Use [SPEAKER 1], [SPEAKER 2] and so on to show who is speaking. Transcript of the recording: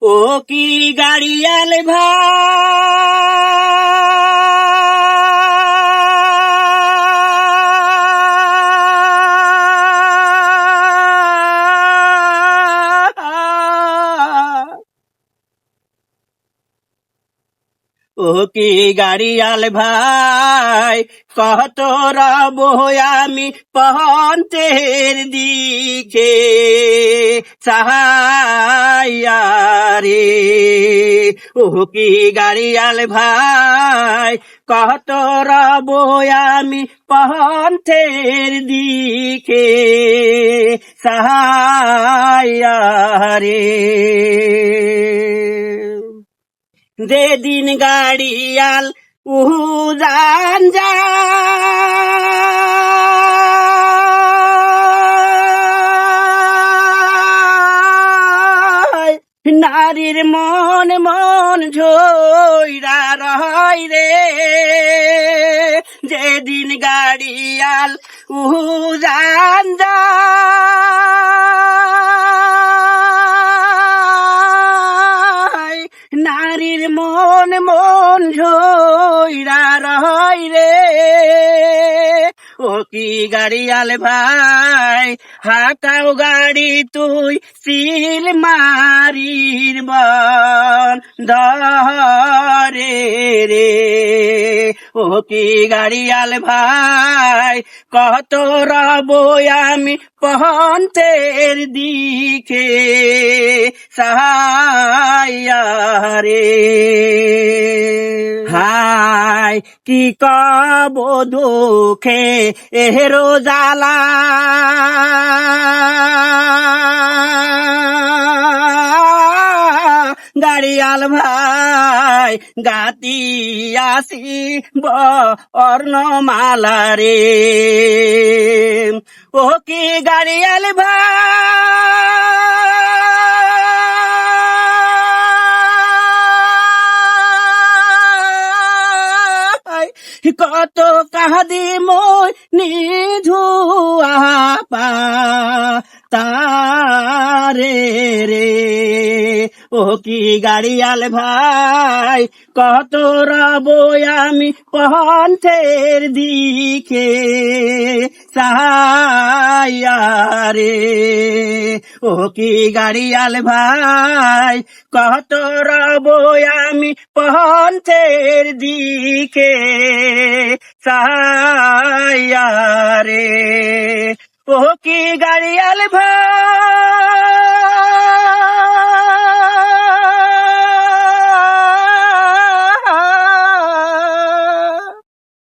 [SPEAKER 1] ও কি গাড়িয়াল ভাই, ও কি গাড়িয়াল ভাই, কত রব আমি পন্থের দিকে চাহাইয়া রে। ও কি গাড়িয়াল ভাই, কত রব আমি পন্থের দিকে চাহাইয়া রে। যেদিন গাড়িয়াল উজান যায়, নারীর মন মন ঝইরা রয় রে। যেদিন গাড়িয়াল উজান যায়, নারীর মন মন ঝইরা রয় রে। ও কি গাড়িয়াল ভাই, হাঁকাও গাড়ি তুই সিল মারির বন ধরে রে। ও কি গাড়িয়াল ভাই, কত রব আমি পন্থের দিকে চাহাইয়া রে। হাই কি কব দুঃখে এহেরো জ্বালা, গাড়িয়াল ভাই গাতিয়াছি বর্ণমালা রে। ও কি গাড়িয়াল ভাই, কত কাঁদি মই নিধুয়া পা তারে রে। ও কি গাড়িয়াল ভাই, কত রব আমি পন্থের দিকে চাহাইয়া রে। ও কি গাড়িয়াল ভাই, কত রব আমি পন্থের দিকে চাহাইয়া রে। ও কি গাড়িয়াল ভাই।